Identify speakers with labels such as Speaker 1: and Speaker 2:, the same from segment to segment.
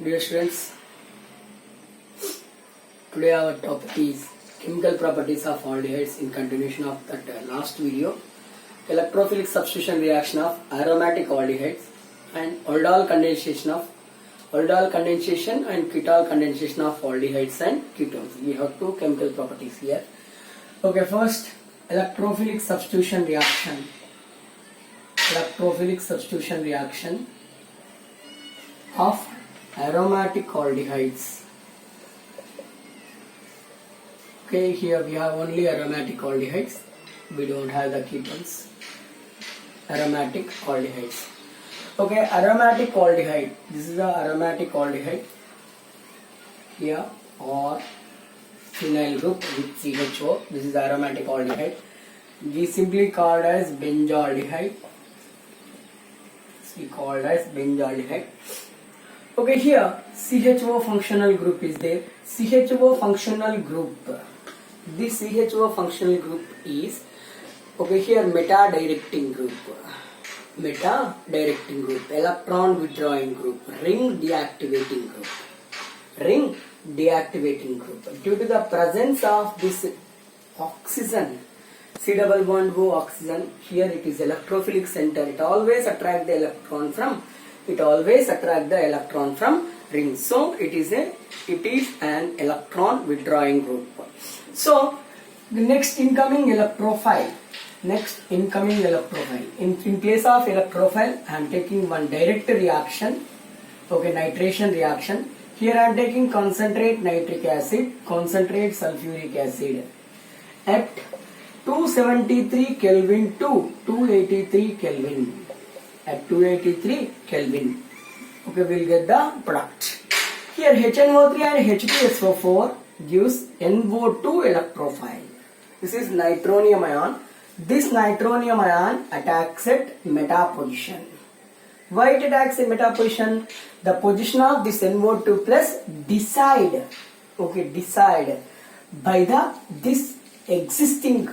Speaker 1: Dear students, today our topic is chemical properties of aldehydes in continuation of that last video. Electrophilic substitution reaction of aromatic aldehydes and aldol condensation and ketol condensation of aldehydes and ketones. We have two chemical properties here. Okay, first electrophilic substitution reaction. Electrophilic substitution reaction of aromatic aldehydes. Okay, here we have only aromatic aldehydes. We don't have the ketones. Aromatic aldehydes. Okay, aromatic aldehyde. This is the aromatic aldehyde. Here, or phenyl group with CHO. This is the aromatic aldehyde. We simply called as benzaldehyde. We called as benzaldehyde. Okay, here CHO functional group is there. CHO functional group. This CHO functional group is here meta-directing group. Meta-directing group, electron withdrawing group, ring deactivating group. Ring deactivating group. Due to the presence of this oxygen, C double bond O oxygen, here it is electrophilic center. It always attract the electron from ring. So it is an electron withdrawing group. So the next incoming electrophile. In place of electrophile, I am taking one direct reaction. Okay, nitration reaction. Here I am taking concentrate nitric acid, concentrate sulfuric acid at 273 Kelvin to 283 Kelvin. At 283 Kelvin. Okay, we'll get the product. Here HNO3 and H2SO4 gives NO2 electrophile. This is nitronium ion. This nitronium ion attacks at meta position. Why it attacks at meta position? The position of this NO2 plus decide by this existing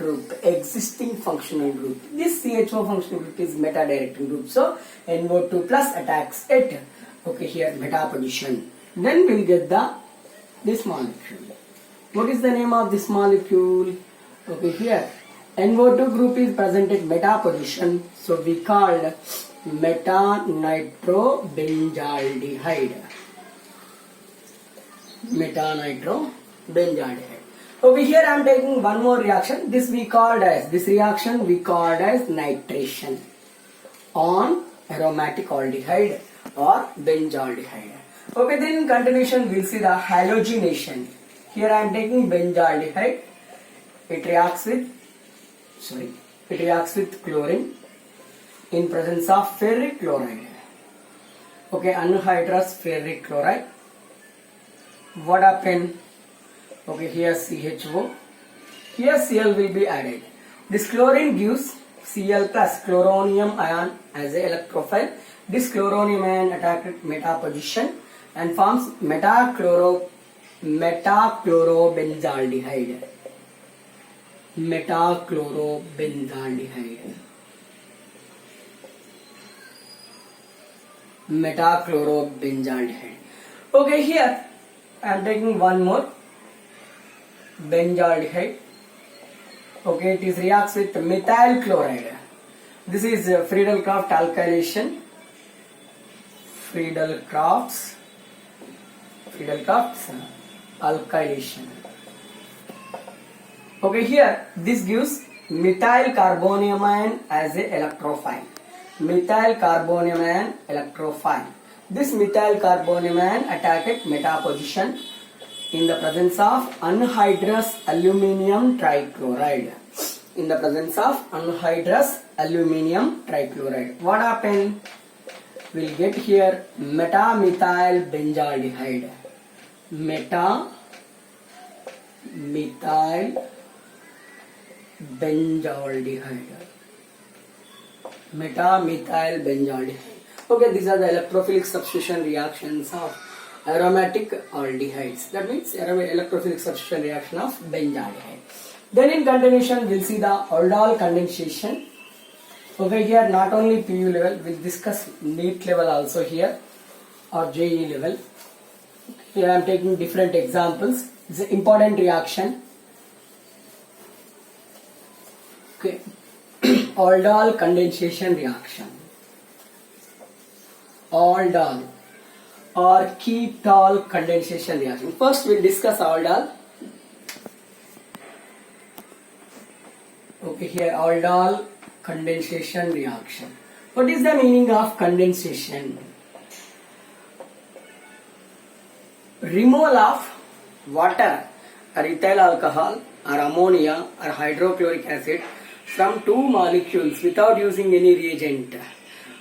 Speaker 1: functional group. This CHO functional group is meta-directing group. So NO2 plus attacks at here meta position. Then we'll get this molecule. What is the name of this molecule? Okay, here NO2 group is present at meta position. So we called meta-nitrobenzaldehyde. Meta-nitrobenzaldehyde. Over here I am taking one more reaction. This reaction we called as nitration on aromatic aldehyde or benzaldehyde. Okay, then in continuation we will see the halogenation. Here I am taking benzaldehyde. It reacts with chlorine in presence of ferric chloride. Okay, anhydrous ferric chloride. What happened? Okay, here CHO. Here Cl will be added. This chlorine gives Cl plus chloronium ion as an electrophile. This chloronium ion attacks at meta position and forms metachlorobenzaldehyde. Metachlorobenzaldehyde. Okay, here I am taking one more benzaldehyde. Okay, it reacts with methyl chloride. This is Friedel-Crafts alkylation. Friedel-Crafts alkylation. Okay, here this gives methyl carbonium ion as a electrophile. This methyl carbonium ion attack at meta position in the presence of anhydrous aluminium trichloride. What happened? We'll get here meta-methyl benzaldehyde. Okay, these are the electrophilic substitution reactions of aromatic aldehydes. That means electrophilic substitution reaction of benzaldehyde. Then in continuation we'll see the aldol condensation. Over here not only PU level, we'll discuss NEET level also here or JE level. Here I am taking different examples. It's an important reaction. Okay. Aldol condensation reaction. Aldol or ketol condensation reaction. First we'll discuss aldol. Okay, here aldol condensation reaction. What is the meaning of condensation? Removal of water or ethyl alcohol or ammonia or hydrochloric acid from two molecules without using any reagent.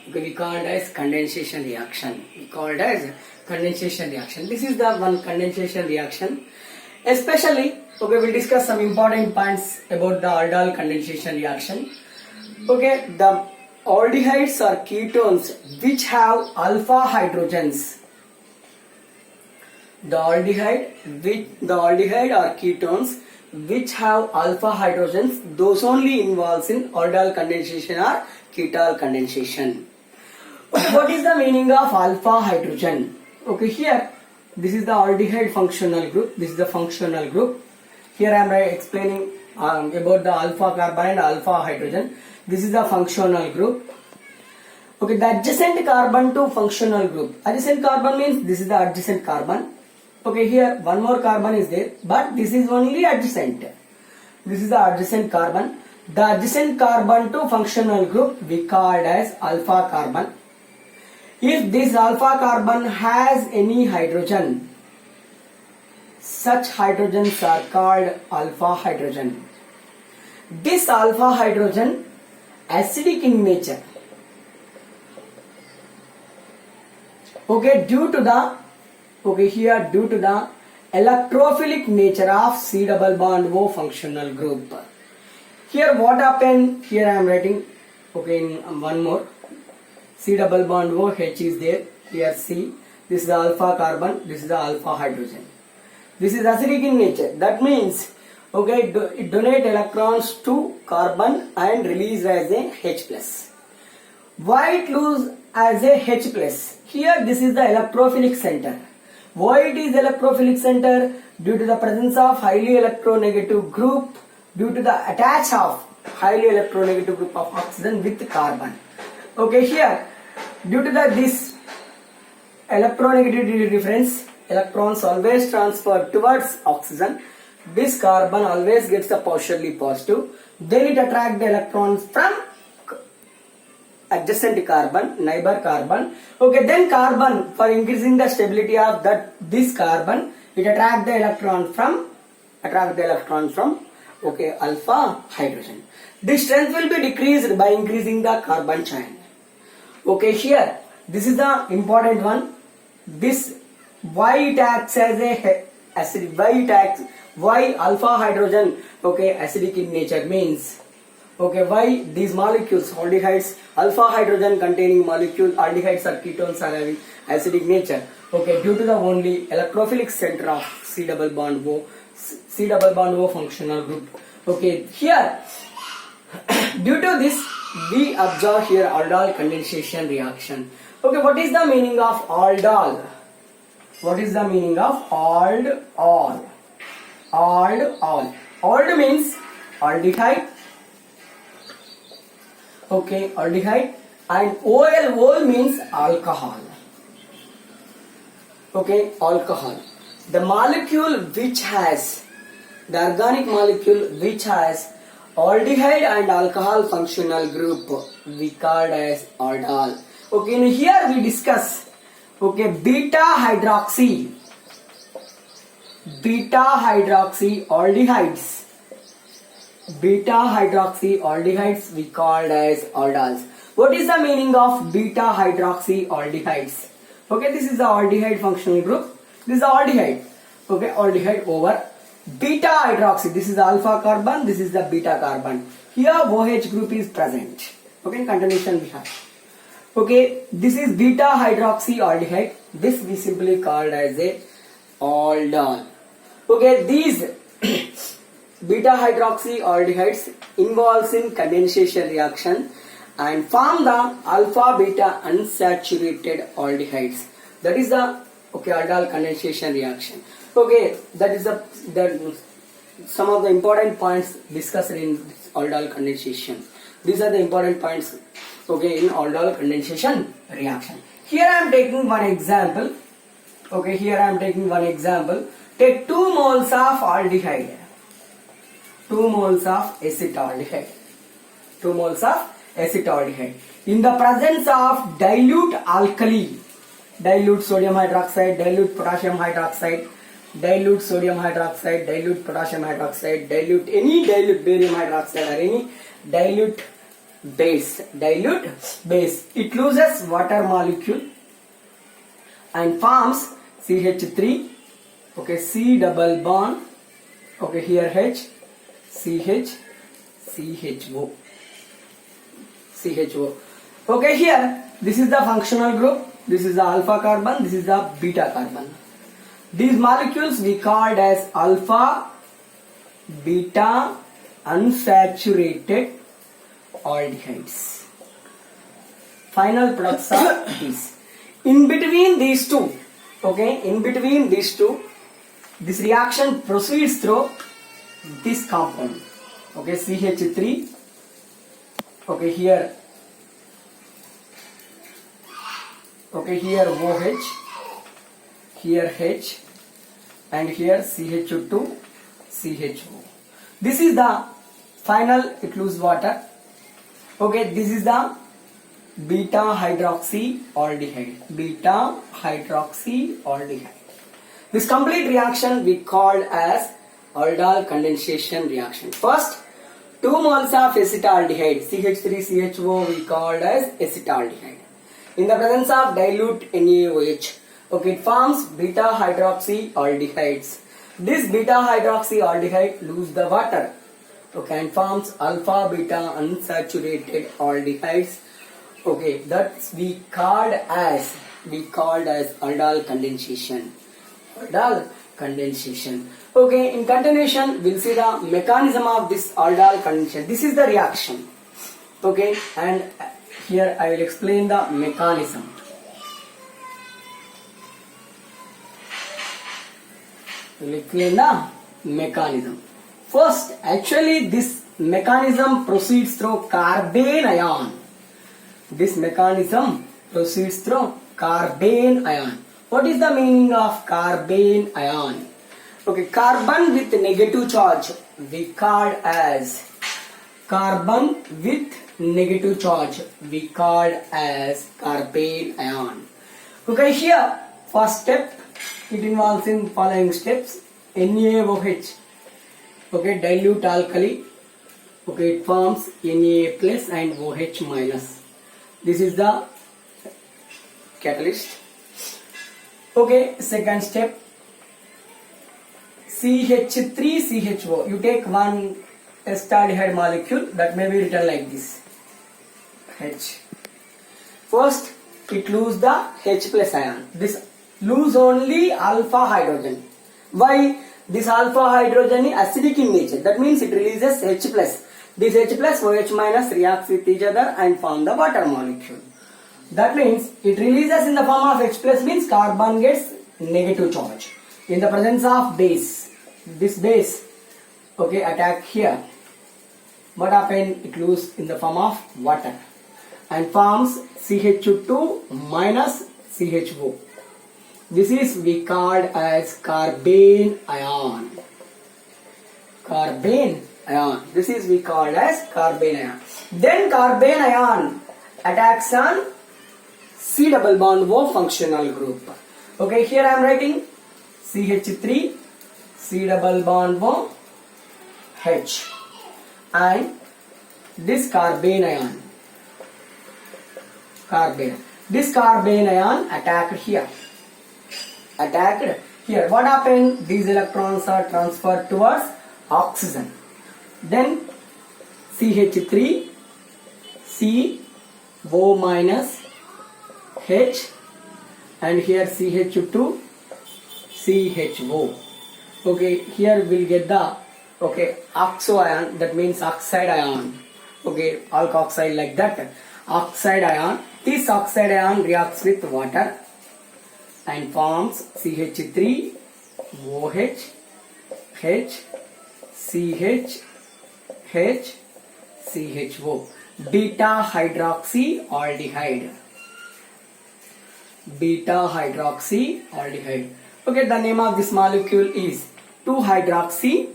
Speaker 1: Okay, we called as condensation reaction. This is the one condensation reaction. Especially, okay, we'll discuss some important points about the aldol condensation reaction. Okay, the aldehydes are ketones which have alpha hydrogens. The aldehyde are ketones which have alpha hydrogens. Those only involves in aldol condensation or ketol condensation. Okay, what is the meaning of alpha hydrogen? Okay, here this is the aldehyde functional group. This is the functional group. Here I am explaining about the alpha carbon and alpha hydrogen. This is the functional group. Okay, the adjacent carbon to functional group. Adjacent carbon means this is the adjacent carbon. Okay, here one more carbon is there, but this is only adjacent. This is the adjacent carbon. The adjacent carbon to functional group we called as alpha carbon. If this alpha carbon has any hydrogen, such hydrogens are called alpha hydrogen. This alpha hydrogen acidic in nature. Okay, due to the electrophilic nature of C double bond O functional group. Here what happened? Here I am writing. Okay, in one more. C double bond O, H is there. Here C. This is the alpha carbon. This is the alpha hydrogen. This is acidic in nature. That means, okay, it donate electrons to carbon and release as a H plus. Why it lose as a H plus? Here this is the electrophilic center. Why it is electrophilic center? Due to the presence of highly electronegative group, due to the attach of highly electronegative group of oxygen with carbon. Okay, here due to this electronegativity difference, electrons always transfer towards oxygen. This carbon always gets the partially positive. Then it attracts the electrons from adjacent carbon, neighbor carbon. Okay, then carbon, for increasing the stability of this carbon, it attract the electron from okay, alpha hydrogen. The strength will be decreased by increasing the carbon chain. Okay, here this is the important one. This why it acts as a acid. Why alpha hydrogen, okay, acidic in nature means, okay, why these molecules, aldehydes, alpha hydrogen containing molecule, aldehydes or ketones are having acidic nature. Okay, due to the only electrophilic center of C double bond O functional group. Okay, here due to this we observe here aldol condensation reaction. Okay, what is the meaning of aldol? What is the meaning of aldol? Ald means aldehyde. Okay, aldehyde, and ol means alcohol. Okay, alcohol. The molecule which has, the organic molecule which has aldehyde and alcohol functional group we called as aldol. Okay, now here we discuss, okay, beta hydroxy aldehydes. Beta hydroxy aldehydes we called as aldols. What is the meaning of beta hydroxy aldehydes? Okay, this is the aldehyde functional group. This is the aldehyde. Okay, aldehyde over beta hydroxy. This is the alpha carbon. This is the beta carbon. Here OH group is present. Okay, in continuation we have. Okay, this is beta hydroxy aldehyde. This we simply called as a aldol. Okay, these beta hydroxy aldehydes involves in condensation reaction and form the alpha beta unsaturated aldehydes. That is the Okay, aldol condensation reaction. Okay, that is the some of the important points discussed in aldol condensation. These are the important points, okay, in aldol condensation reaction. Here I am taking one example. Okay, here I am taking one example. Take 2 moles of aldehyde, 2 moles of acetaldehyde, 2 moles of acetaldehyde. In the presence of dilute alkali, dilute sodium hydroxide, dilute potassium hydroxide, dilute sodium hydroxide, dilute potassium hydroxide, dilute any dilute barium hydroxide or any dilute base, it loses water molecule and forms CH3, okay, C double bond, okay, here H, CH, CHO. Okay, here this is the functional group, this is the alpha carbon, this is the beta carbon. These molecules we called as alpha, beta unsaturated aldehydes. Final products are these. In between these two, okay, in between these two, this reaction proceeds through this compound, okay, CH3, okay, here, okay, here OH, here H, and here CH2, CHO. This is the final, it loses water. Okay, this is the beta hydroxy aldehyde. Beta hydroxy aldehyde. This complete reaction we called as aldol condensation reaction. First, 2 moles of acetaldehyde, CH3CHO, we called as acetaldehyde. In the presence of dilute NaOH, okay, it forms beta hydroxy aldehydes. This beta hydroxy aldehyde lose the water, okay, and forms alpha beta unsaturated aldehydes. Okay, that's we called as aldol condensation. Aldol condensation. Okay, in continuation we'll see the mechanism of this aldol condensation. This is the reaction. Okay, and here I will explain the mechanism. We will explain the mechanism. First, actually this mechanism proceeds through carbene ion. This mechanism proceeds through carbene ion. What is the meaning of carbene ion? Okay, carbon with negative charge we called as carbon with negative charge we called as carbene ion. Okay, here first step, it involves in following steps. NaOH, okay, dilute alkali, okay, it forms Na plus and OH minus. This is the catalyst. Okay, second step, CH3CHO. You take one acetaldehyde molecule that may be written like this, H. First, it loses the H plus ion. This lose only alpha hydrogen. Why? This alpha hydrogen is acidic in nature. That means it releases H plus. This H plus OH minus reacts with each other and form the water molecule. That means it releases in the form of H plus, means carbon gets negative charge. In the presence of base, this base, okay, attack here. What happens? It loses in the form of water and forms CH2 minus CHO. This is we called as carbene ion. Carbene ion. This is we called as carbene ion. Then carbene ion attacks on C double bond O functional group. Okay, here I am writing CH3, C double bond O, H, and this carbene ion. This carbene ion attacked here. What happened? These electrons are transferred towards oxygen. Then CH3, C, O minus, H, and here CH2, CHO. Okay, here we'll get the oxo ion, that means oxide ion. Okay, alkoxide like that. Oxide ion. This oxide ion reacts with water and forms CH3 OH H CH H CHO, beta hydroxyaldehyde. Beta hydroxyaldehyde. Okay, the name of this molecule is 2-hydroxy.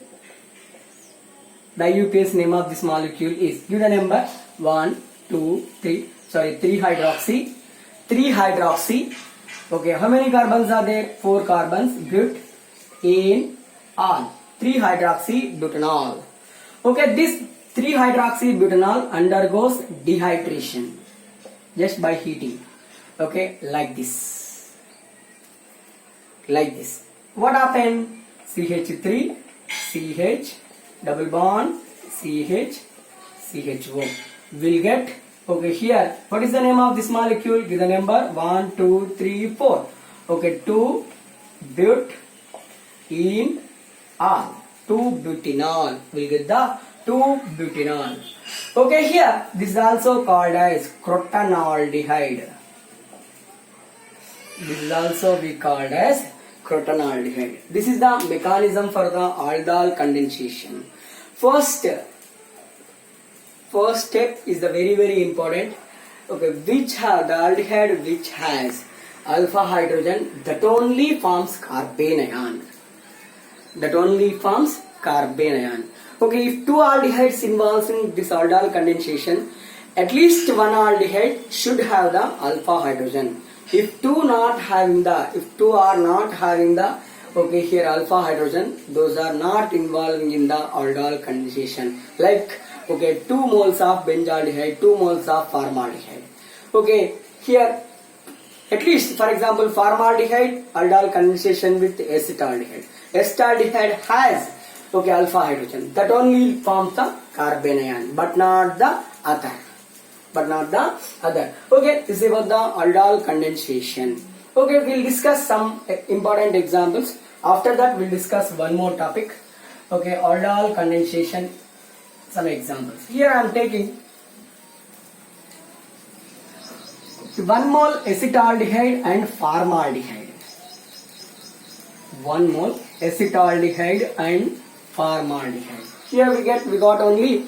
Speaker 1: The IUPAC name of this molecule is, give the number, 3-hydroxy. 3-hydroxy. Okay, how many carbons are there? 4 carbons. Good. In all, 3-hydroxybutanol. Okay, this 3-hydroxybutanol undergoes dehydration just by heating. Okay, like this. Like this. What happened? CH3, CH, double bond, CH, CHO. Will get, okay, here, what is the name of this molecule? Give the number, 1, 2, 3, 4. Okay, 2-but in all. 2-butanol. We'll get the 2-butanol. Okay, here, this is also called as crotonaldehyde. This is also we called as crotonaldehyde. This is the mechanism for the aldol condensation. First step is the very important. Okay, which have the aldehyde which has alpha hydrogen, that only forms carbanion. That only forms carbanion. Okay, if 2 aldehydes involved in this aldol condensation, at least 1 aldehyde should have the alpha hydrogen. If 2 are not having the, okay, here alpha hydrogen, those are not involving in the aldol condensation. Like, okay, 2 moles of benzaldehyde, 2 moles of formaldehyde. Okay, here at least, for example, formaldehyde, aldol condensation with acetaldehyde. Acetaldehyde has, okay, alpha hydrogen. That only forms the carbanion, but not the other. Okay, this is about the aldol condensation. Okay, we'll discuss some important examples. After that, we'll discuss one more topic. Okay, aldol condensation, some examples. Here I am taking 1 mole acetaldehyde and formaldehyde. 1 mole acetaldehyde and formaldehyde. Here we got only,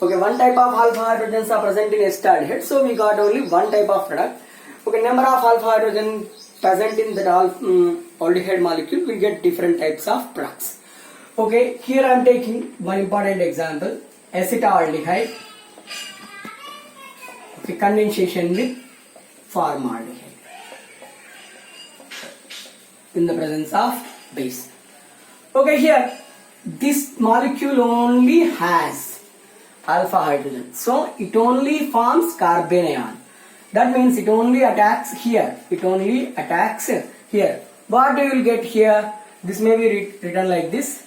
Speaker 1: okay, 1 type of alpha hydrogens are present in acetaldehyde, so we got only 1 type of product. Okay, number of alpha hydrogen present in that aldehyde molecule, we get different types of products. Okay, here I am taking one important example, acetaldehyde. Okay, condensation with formaldehyde in the presence of base. Okay, here this molecule only has alpha hydrogen, so it only forms carbanion. That means it only attacks here. What you will get here? This may be written like this.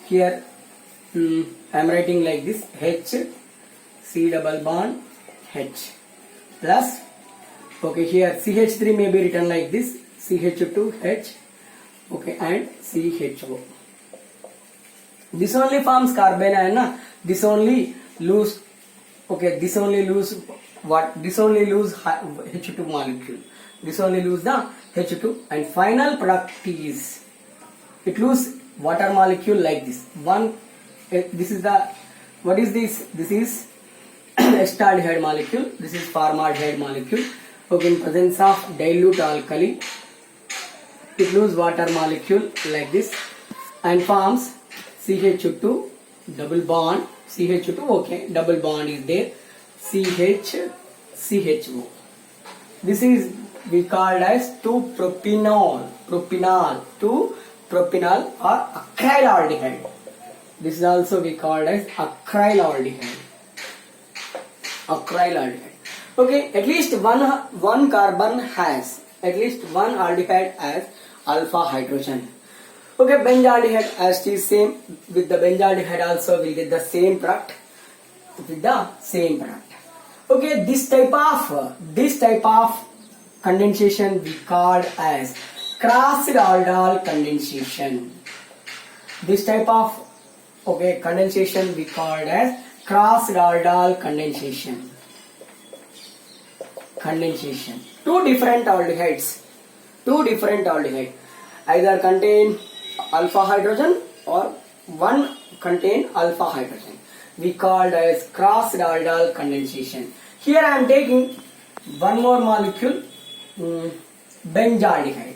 Speaker 1: Here I am writing like this: H, C double bond, H plus. Okay, here CH3 may be written like this: CH2H. Okay, and CHO. This only forms carbanion, na? This only lose. Okay, this only lose what? This only lose H2 molecule. This only lose the H2, and final product is it lose water molecule like this. This is the, what is this? This is acetaldehyde molecule. This is formaldehyde molecule. Okay, in presence of dilute alkali, it lose water molecule like this and forms CH2 double bond. CH2, okay, double bond is there. CHO. This is we called as 2-propanol. 2-propanol or acrylaldehyde. This is also we called as acrylaldehyde. Okay, at least one carbon has, at least one aldehyde has alpha hydrogen. Okay, benzaldehyde as it is same, with the benzaldehyde also we get the same product. Okay, this type of condensation we called as crossed aldol condensation. This type of, okay, condensation we called as crossed aldol condensation. Two different aldehydes two different aldehyde either contain alpha hydrogen or one contain alpha hydrogen. We called as crossed aldol condensation. Here I am taking one more molecule, benzaldehyde.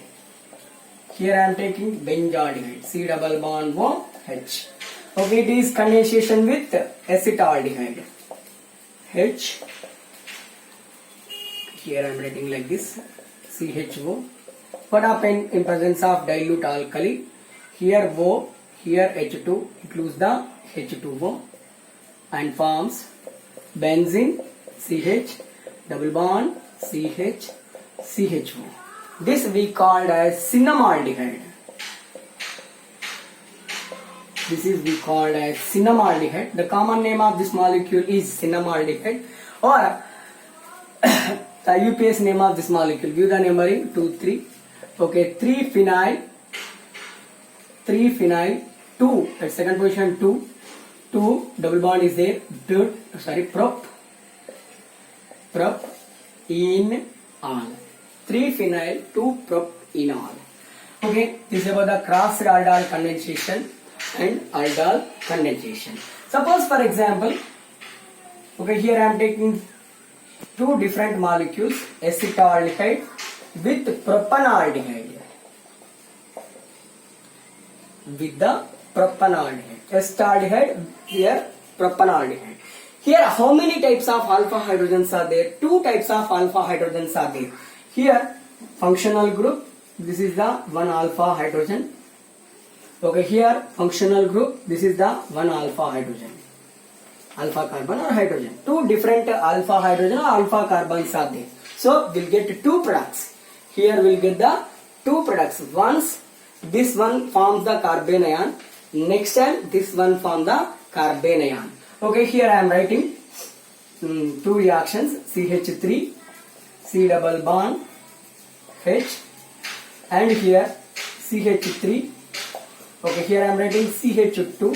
Speaker 1: Here I am taking benzaldehyde, C double bond O H. Okay, it is condensation with acetaldehyde, H. Here I am writing like this, CHO. What happened in presence of dilute alkali? Here O, here H2, it loses the H2O and forms benzene, CH, double bond, CH, CHO. This we called as cinnamaldehyde. This is we called as cinnamaldehyde. The common name of this molecule is cinnamaldehyde, or the UPS name of this molecule. Give the numbering 2, 3. Okay, 3-phenyl, 2 at second position 2 double bond is there, prop in all, 3-phenyl 2-propanol. Okay, this is about the crossed aldol condensation and aldol condensation. Suppose for example, okay, here I am taking two different molecules, acetaldehyde with propanaldehyde. With the propanaldehyde, acetaldehyde, here propanaldehyde. Here how many types of alpha hydrogens are there? Two types of alpha hydrogens are there. Here functional group, this is the one alpha hydrogen. Okay, here functional group, this is the one alpha hydrogen, alpha carbon or hydrogen. Two different alpha hydrogen or alpha carbons are there. So we'll get two products. Here we'll get the two products. Once this one forms the carbene ion, next time this one forms the carbene ion. Okay, here I am writing two reactions, CH3, C double bond H, and here CH3. Okay, here I am writing CH2,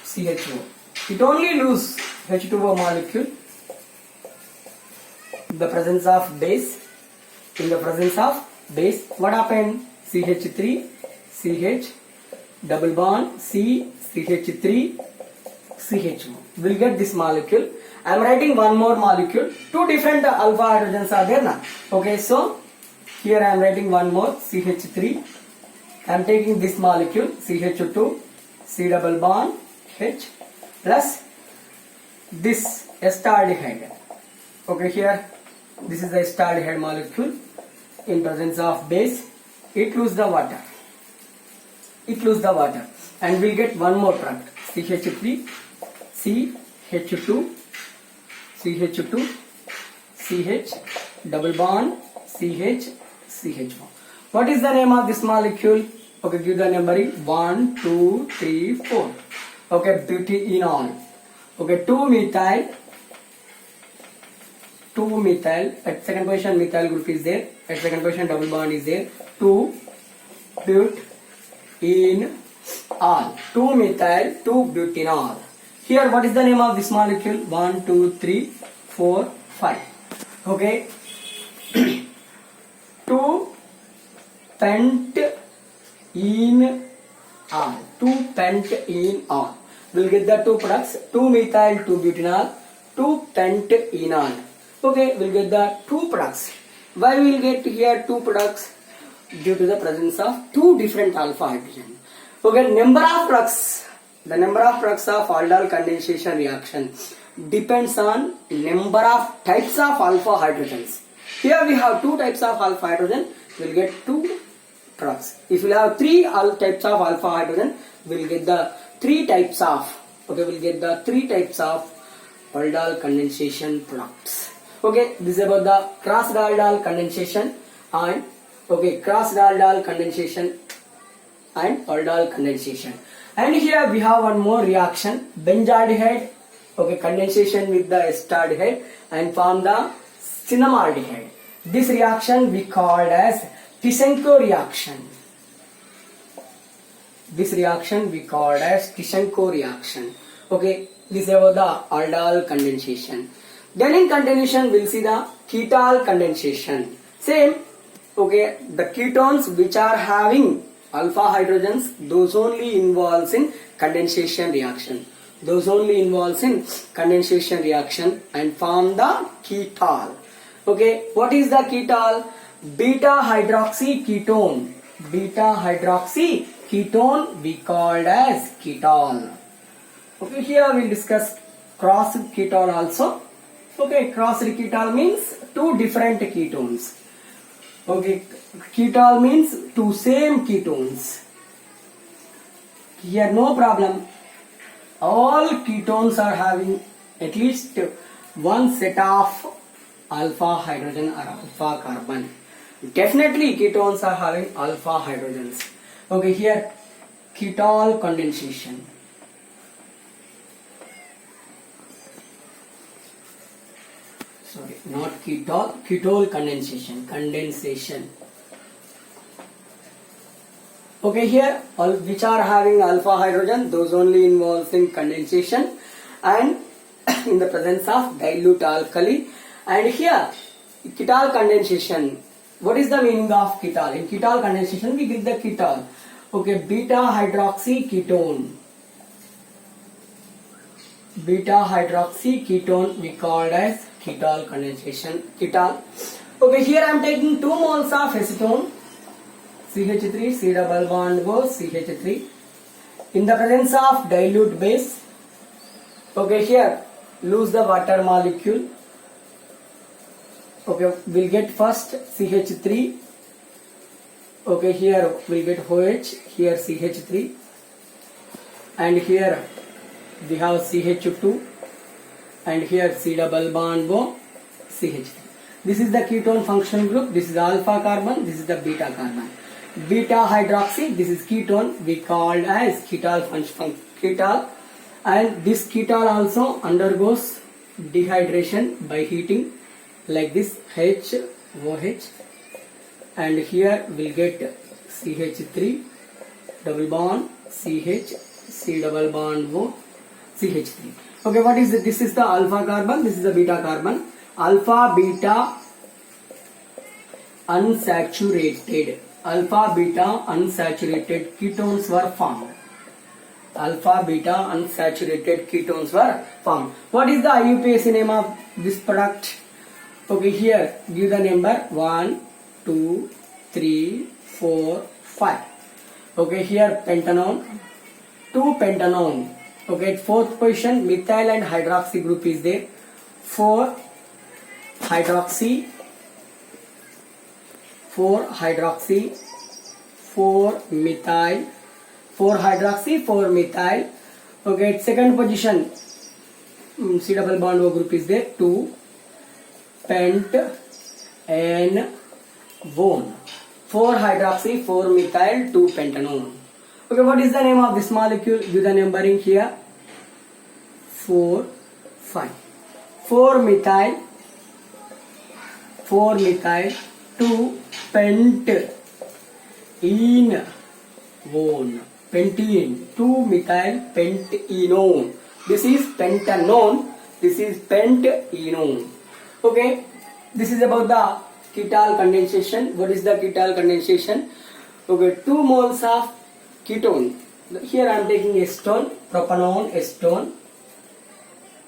Speaker 1: CHO. It only loses H2O molecule in the presence of base. In the presence of base, what happened? CH3, CH, double bond, C, CH3, CHO. We'll get this molecule. I am writing one more molecule. Two different alpha hydrogens are there now. Okay, so here I am writing one more, CH3. I am taking this molecule, CH2, C double bond, H, plus this acetaldehyde. Okay, here this is the acetaldehyde molecule. In presence of base, it loses the water. It loses the water, and we'll get one more product, CH3, CH2, CH2, CH, double bond, CH, CH1. What is the name of this molecule? Okay, give the numbering 1, 2, 3, 4. Okay, butanol. Okay, 2-methyl. At second position methyl group is there. At second position double bond is there. 2-butanol. 2-methyl 2-butanol. Here what is the name of this molecule? 1, 2, 3, 4, 5. Okay. 2-pentanol. 2-pentanol. We'll get the two products, 2-methyl 2-butanol, 2-pentanol. Okay, we'll get the two products. Why we'll get here two products? Due to the presence of two different alpha hydrogen. Okay, number of products. The number of products of aldol condensation reaction depends on number of types of alpha hydrogens. Here we have two types of alpha hydrogen. We'll get two products. If we have three types of alpha hydrogen, we'll get the three types of. Okay, we'll get the three types of aldol condensation products. Okay, this is about the crossed aldol condensation and crossed aldol condensation and aldol condensation. And here we have one more reaction, benzaldehyde, condensation with the acetaldehyde and form the cinnamaldehyde. This reaction we called as Tischenko reaction. This reaction we called as Tischenko reaction. Okay, this is about the aldol condensation. Then in continuation we'll see the ketol condensation. Same. Okay, the ketones which are having alpha hydrogens, those only involves in condensation reaction. Those only involves in condensation reaction and form the ketol. Okay, what is the ketol? Beta hydroxy ketone. Beta hydroxy ketone we called as ketol. Okay, here we will discuss crossed ketol also. Okay, crossed ketol means two different ketones. Okay, ketol means two same ketones. Here no problem. All ketones are having at least one set of alpha hydrogen or alpha carbon. Definitely ketones are having alpha hydrogens. Okay, here ketol condensation. Sorry, not ketol, ketol condensation. Condensation. Okay, here all which are having alpha hydrogen, those only involves in condensation and in the presence of dilute alkali. And here ketol condensation. What is the meaning of ketol? In ketol condensation we get the ketol. Okay, beta hydroxy ketone. Beta hydroxy ketone we called as ketol condensation. Ketol. Okay, here I am taking 2 moles of acetone. CH3, C double bond O, CH3. In the presence of dilute base. Okay, here lose the water molecule. Okay, we'll get first CH3. Okay, here we'll get OH, here CH3. And here we have CH2. And here C double bond O, CH3. This is the ketone function group. This is alpha carbon, this is the beta carbon. Beta hydroxy, this is ketone, we called as ketol function ketol. And this ketol also undergoes dehydration by heating like this H, OH. And here we'll get CH3, double bond, CH, C double bond O, CH3. Okay, what is it? This is the alpha carbon, this is the beta carbon. Alpha, beta, unsaturated. Alpha, beta, unsaturated ketones were formed. Alpha, beta, unsaturated ketones were formed. What is the IUPAC name of this product? Okay, here give the number 1, 2, 3, 4, 5. Okay, here pentanone, 2 pentanone. Okay, at 4th position methyl and hydroxy group is there. 4 hydroxy, 4 hydroxy, 4 methyl, 4 hydroxy, 4 methyl. Okay, at 2nd position C double bond O group is there. 2 pent and one. 4 hydroxy, 4 methyl, 2 pentanone. Okay, what is the name of this molecule? Give the numbering here. 4, 5. 4 methyl, 2 pentanone. Pentene, 2 methyl pentanone. This is pentanone, this is pentanone. Okay, this is about the ketol condensation. What is the ketol condensation? Okay, 2 moles of ketone. Here I am taking acetone, propanone, acetone.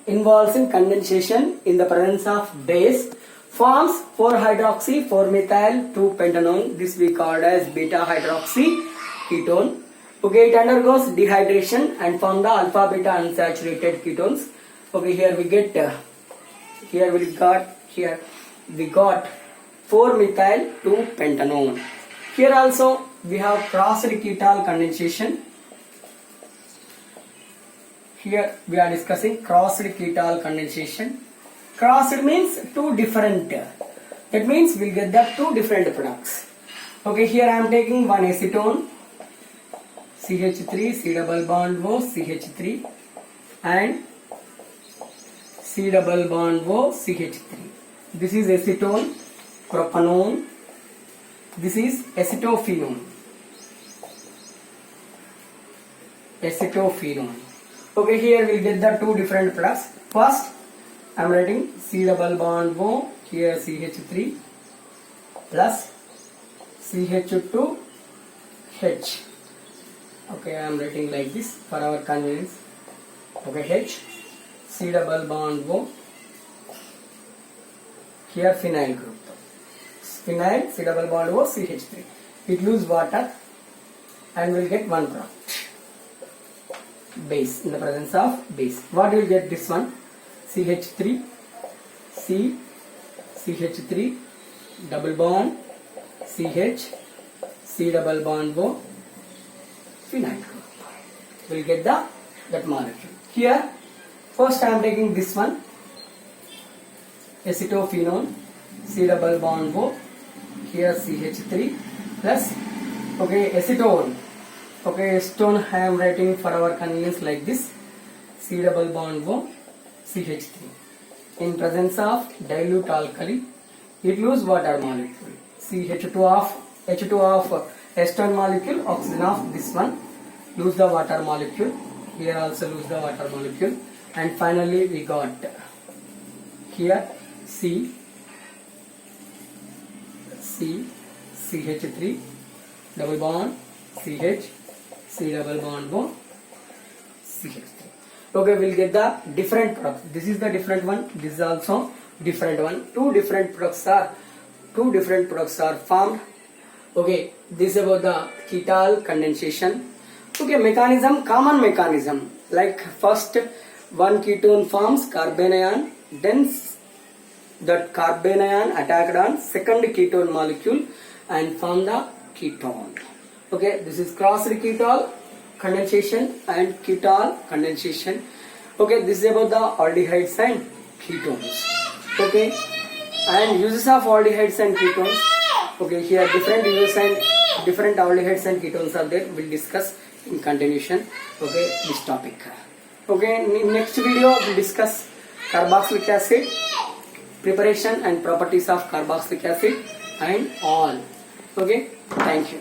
Speaker 1: Involves in condensation in the presence of base. Forms 4 hydroxy, 4 methyl, 2 pentanone. This we called as beta hydroxy ketone. Okay, it undergoes dehydration and form the alpha beta unsaturated ketones. Okay, here we get we got 4 methyl, 2 pentanone. Here also we have crossed ketol condensation. Here we are discussing crossed ketol condensation. Crossed means 2 different. That means we'll get the 2 different products. Okay, here I am taking 1 acetone, CH3, C double bond O, CH3, and C double bond O, CH3. This is acetone, propanone. This is acetophenone. Acetophenone. Okay, here we'll get the 2 different products. First, I am writing C double bond O, here CH3 plus CH2H. Okay, I am writing like this for our convenience. Okay, H, C double bond O. Here phenyl group. Phenyl, C double bond O, CH3. It lose water and will get one product. Base, in the presence of base. What will get this one? CH3, C, CH3, double bond, CH, C double bond O, phenyl group. Will get that molecule. Here, first I am taking this one, acetophenone, C double bond O, here CH3 plus, okay, acetone. Okay, acetone I am writing for our convenience like this, C double bond O, CH3. In presence of dilute alkali, it lose water molecule. CH2 of acetone molecule, oxygen of this one, lose the water molecule. Here also lose the water molecule. And finally we got here C, CH3, double bond, CH, C double bond O, CH3. Okay, we'll get the different products. This is the different one. This is also different one. Two different products are formed. Okay, this is about the ketol condensation. Okay, mechanism, common mechanism. Like first one ketone forms carbon ion, then that carbon ion attacked on second ketone molecule and form the ketone. Okay, this is crossed ketol condensation and ketol condensation. Okay, this is about the aldehydes and ketones. Okay, and uses of aldehydes and ketones. Okay, here different uses and different aldehydes and ketones are there. We'll discuss in continuation. Okay, this topic. Okay, in next video we'll discuss carboxylic acid, preparation and properties of carboxylic acid and all. Okay, thank you.